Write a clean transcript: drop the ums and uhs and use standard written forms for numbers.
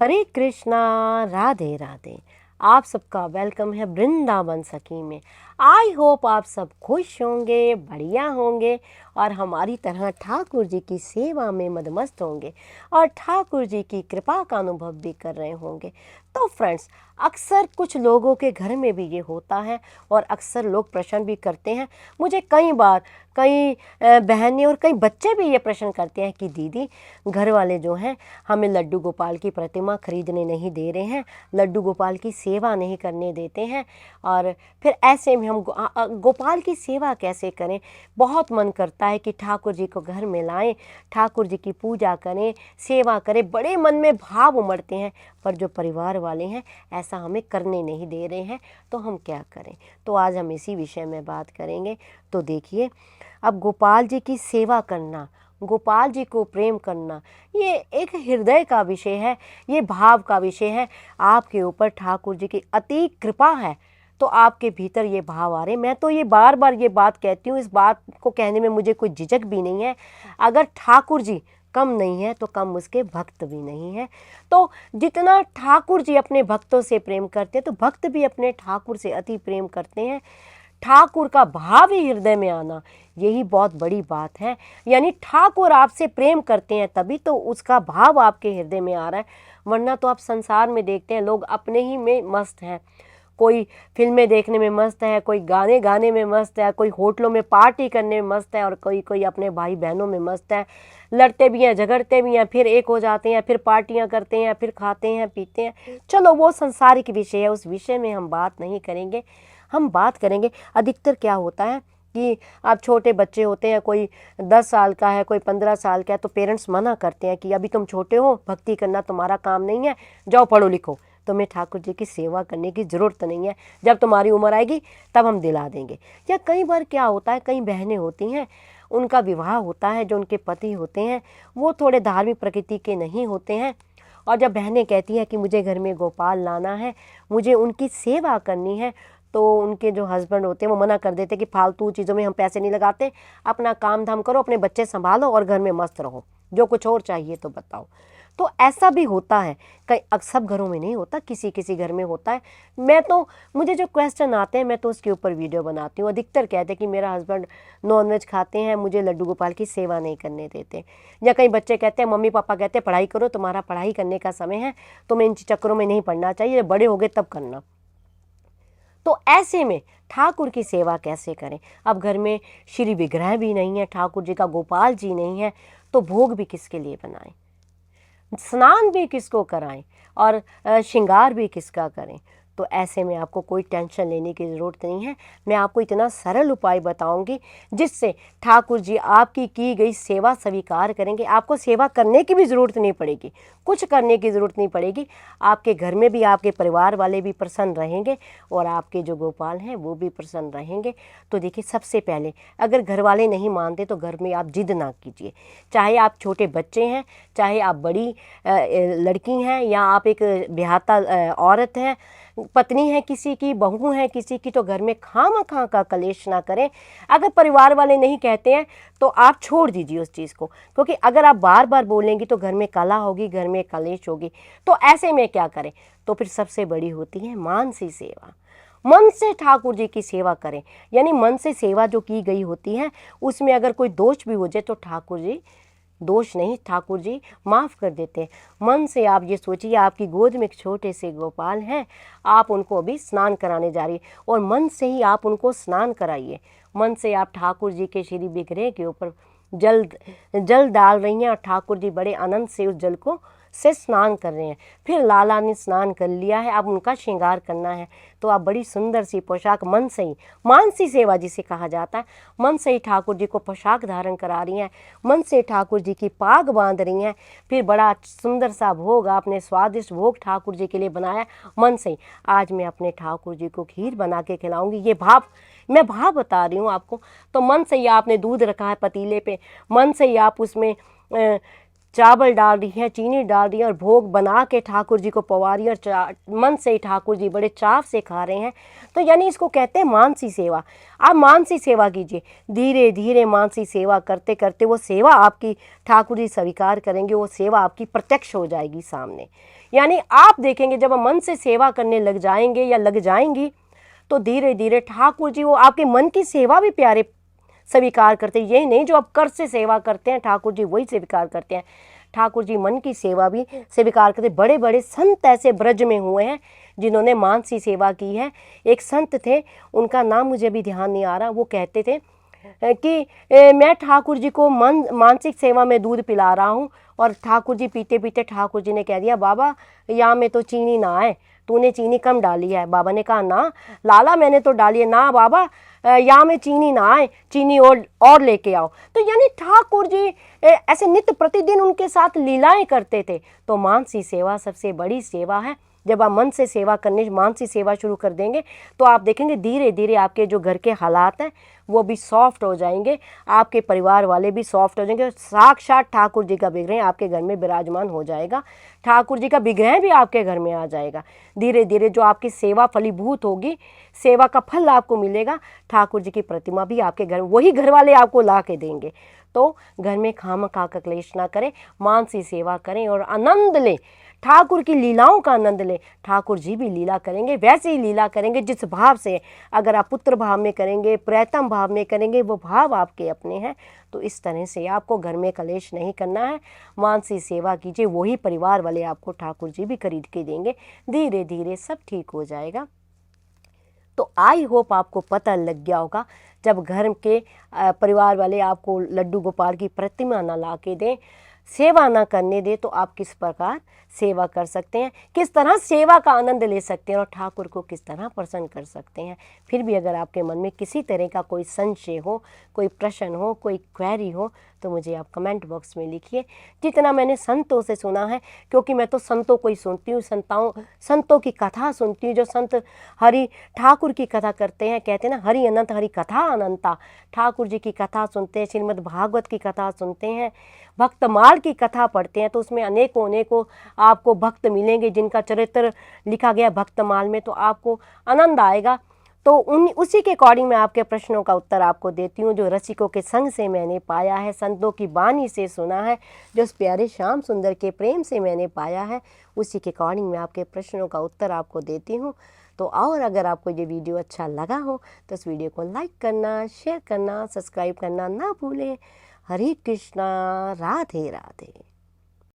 हरे कृष्णा, राधे राधे। आप सबका वेलकम है वृंदावन सखी में। आई होप आप सब खुश होंगे, बढ़िया होंगे और हमारी तरह ठाकुर जी की सेवा में मदमस्त होंगे और ठाकुर जी की कृपा का अनुभव भी कर रहे होंगे। तो फ्रेंड्स, अक्सर कुछ लोगों के घर में भी ये होता है और अक्सर लोग प्रश्न भी करते हैं। मुझे कई बार कई बहनें और कई बच्चे भी ये प्रश्न करते हैं कि दीदी, घर वाले जो हैं हमें लड्डू गोपाल की प्रतिमा खरीदने नहीं दे रहे हैं, लड्डू गोपाल की सेवा नहीं करने देते हैं, और फिर ऐसे में हम गोपाल की सेवा कैसे करें। बहुत मन करता है कि ठाकुर जी को घर में लाएं, ठाकुर जी की पूजा करें, सेवा करें, बड़े मन में भाव उमड़ते हैं, पर जो परिवार वाले हैं ऐसा हमें करने नहीं दे रहे हैं, तो हम क्या करें। तो आज हम इसी विषय में बात करेंगे। तो देखिए, अब गोपाल जी की सेवा करना, गोपाल जी को प्रेम करना, ये एक हृदय का विषय है, ये भाव का विषय है। आपके ऊपर ठाकुर जी की अति कृपा है तो आपके भीतर ये भाव आ रहे। मैं तो ये बार बार ये बात कहती हूँ, इस बात को कहने में मुझे कोई झिझक भी नहीं है। अगर ठाकुर जी कम नहीं है तो कम उसके भक्त भी नहीं है। तो जितना ठाकुर जी अपने भक्तों से प्रेम करते हैं तो भक्त भी अपने ठाकुर से अति प्रेम करते हैं। ठाकुर का भाव ही हृदय में आना, यही बहुत बड़ी बात है। यानी ठाकुर आपसे प्रेम करते हैं तभी तो उसका भाव आपके हृदय में आ रहा है, वरना तो आप संसार में देखते हैं लोग अपने ही में मस्त हैं। कोई फिल्में देखने में मस्त है, कोई गाने गाने में मस्त है, कोई होटलों में पार्टी करने में मस्त है, और कोई अपने भाई बहनों में मस्त है। लड़ते भी हैं, झगड़ते भी हैं, फिर एक हो जाते हैं, फिर पार्टियां करते हैं, फिर खाते हैं, पीते हैं। चलो, वो संसारिक विषय है, उस विषय में हम बात नहीं करेंगे। हम बात करेंगे अधिकतर क्या होता है कि अब छोटे बच्चे होते हैं, कोई 10 साल का है, कोई 15 साल का है, तो पेरेंट्स मना करते हैं कि अभी तुम छोटे हो, भक्ति करना तुम्हारा काम नहीं है, जाओ पढ़ो लिखो, तुम्हें ठाकुर जी की सेवा करने की ज़रूरत नहीं है, जब तुम्हारी उम्र आएगी तब हम दिला देंगे। या कई बार क्या होता है, कई बहनें होती हैं, उनका विवाह होता है, जो उनके पति होते हैं वो थोड़े धार्मिक प्रकृति के नहीं होते हैं, और जब बहनें कहती हैं कि मुझे घर में गोपाल लाना है, मुझे उनकी सेवा करनी है, तो उनके जो हस्बैंड होते हैं वो मना कर देते कि फालतू चीज़ों में हम पैसे नहीं लगाते, अपना काम धाम करो, अपने बच्चे संभालो और घर में मस्त रहो, जो कुछ और चाहिए तो बताओ। तो ऐसा भी होता है, कई सब घरों में नहीं होता, किसी किसी घर में होता है। मुझे जो क्वेश्चन आते हैं मैं तो उसके ऊपर वीडियो बनाती हूँ। अधिकतर कहते हैं कि मेरा हस्बैंड नॉनवेज खाते हैं, मुझे लड्डू गोपाल की सेवा नहीं करने देते। या कई बच्चे कहते हैं, मम्मी पापा कहते हैं पढ़ाई करो, तुम्हारा पढ़ाई करने का समय है, तुम्हें इन चक्करों में नहीं पढ़ना चाहिए, बड़े हो गए तब करना। तो ऐसे में ठाकुर की सेवा कैसे करें। अब घर में श्री विग्रह भी नहीं है, ठाकुर जी का गोपाल जी नहीं है, तो भोग भी किसके लिए बनाएं, स्नान भी किसको कराएं और श्रृंगार भी किसका करें। तो ऐसे में आपको कोई टेंशन लेने की ज़रूरत नहीं है। मैं आपको इतना सरल उपाय बताऊंगी जिससे ठाकुर जी आपकी की गई सेवा स्वीकार करेंगे। आपको सेवा करने की भी ज़रूरत नहीं पड़ेगी, कुछ करने की ज़रूरत नहीं पड़ेगी। आपके घर में भी आपके परिवार वाले भी प्रसन्न रहेंगे और आपके जो गोपाल हैं वो भी प्रसन्न रहेंगे। तो देखिए, सबसे पहले अगर घर वाले नहीं मानते तो घर में आप जिद ना कीजिए। चाहे आप छोटे बच्चे हैं, चाहे आप बड़ी लड़की हैं, या आप एक ब्याहता औरत हैं, पत्नी है किसी की, बहू है किसी की, तो घर में खामखा का कलेश ना करें। अगर परिवार वाले नहीं कहते हैं तो आप छोड़ दीजिए उस चीज़ को, क्योंकि अगर आप बार बार बोलेंगी तो घर में कलह होगी, घर में कलेश होगी। तो ऐसे में क्या करें, तो फिर सबसे बड़ी होती है मानसी सेवा। मन से ठाकुर जी की सेवा करें, यानी मन से सेवा जो की गई होती है उसमें अगर कोई दोष भी हो जाए तो ठाकुर जी, दोष नहीं, ठाकुर जी माफ़ कर देते हैं। मन से आप ये सोचिए, आपकी गोद में एक छोटे से गोपाल हैं, आप उनको अभी स्नान कराने जा रही है और मन से ही आप उनको स्नान कराइए। मन से आप ठाकुर जी के श्री विग्रह के ऊपर जल डाल रही हैं और ठाकुर जी बड़े आनंद से उस जल को से स्नान कर रहे हैं। फिर लाला ने स्नान कर लिया है, अब उनका श्रृंगार करना है, तो आप बड़ी सुंदर सी पोशाक मन से ही, मानसी सेवा जिसे कहा जाता है, मन से ही ठाकुर जी को पोशाक धारण करा रही हैं, मन से ठाकुर जी की पाग बांध रही हैं। फिर बड़ा सुंदर सा भोग, आपने स्वादिष्ट भोग ठाकुर जी के लिए बनाया मन से ही। आज मैं अपने ठाकुर जी को खीर बना के खिलाऊंगी, ये मैं भाव बता रही हूँ आपको। तो मन से ही आपने दूध रखा है पतीले पे, मन से ही आप उसमें चावल डाल रही है, चीनी डाल रही है और भोग बना के ठाकुर जी को पवा रही है, और मन से ही ठाकुर जी बड़े चाव से खा रहे हैं। तो यानी इसको कहते हैं मानसी सेवा। आप मानसी सेवा कीजिए, धीरे धीरे मानसी सेवा करते करते वो सेवा आपकी ठाकुर जी स्वीकार करेंगे, वो सेवा आपकी प्रत्यक्ष हो जाएगी सामने। यानी आप देखेंगे जब हम मन से सेवा करने लग जाएंगे या लग जाएंगी तो धीरे धीरे ठाकुर जी वो आपके मन की सेवा भी प्यारे स्वीकार करते हैं। यही नहीं जो आप कर से सेवा करते हैं ठाकुर जी वही स्वीकार करते हैं, ठाकुर जी मन की सेवा भी स्वीकार करते। बड़े बड़े संत ऐसे ब्रज में हुए हैं जिन्होंने मानसी सेवा की है। एक संत थे, उनका नाम मुझे अभी ध्यान नहीं आ रहा, वो कहते थे कि मैं ठाकुर जी को मानसिक सेवा में दूध पिला रहा हूँ और ठाकुर जी पीते पीते ठाकुर जी ने कह दिया बाबा यहाँ में तो चीनी ना है, तूने चीनी कम डाली है। बाबा ने कहा ना लाला मैंने तो डाली है। ना बाबा यहाँ में चीनी ना आए, चीनी और लेके आओ। तो यानी ठाकुर जी ऐसे नित्य प्रतिदिन उनके साथ लीलाएं करते थे। तो मानसी सेवा सबसे बड़ी सेवा है। जब आप मन से सेवा करने मानसी सेवा शुरू कर देंगे तो आप देखेंगे धीरे धीरे आपके जो घर के हालात हैं वो भी सॉफ्ट हो जाएंगे, आपके परिवार वाले भी सॉफ्ट हो जाएंगे। साक्षात ठाकुर जी का विग्रह आपके घर में विराजमान हो जाएगा, ठाकुर जी का विग्रह भी आपके घर में आ जाएगा। धीरे धीरे जो आपकी सेवा फलीभूत होगी, सेवा का फल आपको मिलेगा, ठाकुर जी की प्रतिमा भी आपके घर, वही घर वाले आपको ला के देंगे। तो घर में खामखा का क्लेश ना करें, मानसी सेवा करें और आनंद लें, ठाकुर की लीलाओं का आनंद लें। ठाकुर जी भी लीला करेंगे, वैसे ही लीला करेंगे जिस भाव से। अगर आप पुत्र भाव में करेंगे, प्रेतम भाव में करेंगे, वो भाव आपके अपने हैं। तो इस तरह से आपको घर में कलेश नहीं करना है, मानसी सेवा कीजिए, वही परिवार वाले आपको ठाकुर जी भी खरीद के देंगे। धीरे धीरे सब ठीक हो जाएगा। तो आई होप आपको पता लग गया होगा, जब घर के परिवार वाले आपको लड्डू गोपाल की प्रतिमा ना ला के दें, सेवा ना करने दे, तो आप किस प्रकार सेवा कर सकते हैं, किस तरह सेवा का आनंद ले सकते हैं और ठाकुर को किस तरह प्रसन्न कर सकते हैं। फिर भी अगर आपके मन में किसी तरह का कोई संशय हो, कोई प्रश्न हो, कोई क्वेरी हो, तो मुझे आप कमेंट बॉक्स में लिखिए। जितना मैंने संतों से सुना है, क्योंकि मैं तो संतों को ही सुनती हूँ, संतों की कथा सुनती हूँ, जो संत हरि ठाकुर की कथा करते हैं, कहते हैं ना हरि अनंत हरि कथा अनंता। ठाकुर जी की कथा सुनते हैं, श्रीमद् भागवत की कथा सुनते हैं, भक्तमाल की कथा पढ़ते हैं, तो उसमें अनेकों अनेकों आपको भक्त मिलेंगे जिनका चरित्र लिखा गया भक्तमाल में, तो आपको आनंद आएगा। तो उसी के अकॉर्डिंग मैं आपके प्रश्नों का उत्तर आपको देती हूँ, जो रसिकों के संग से मैंने पाया है, संतों की बानी से सुना है, जो उस प्यारे श्याम सुंदर के प्रेम से मैंने पाया है, उसी के अकॉर्डिंग मैं आपके प्रश्नों का उत्तर आपको देती हूँ। तो और अगर आपको ये वीडियो अच्छा लगा हो तो इस वीडियो को लाइक करना, शेयर करना, सब्सक्राइब करना ना भूलें। हरे कृष्णा, राधे राधे।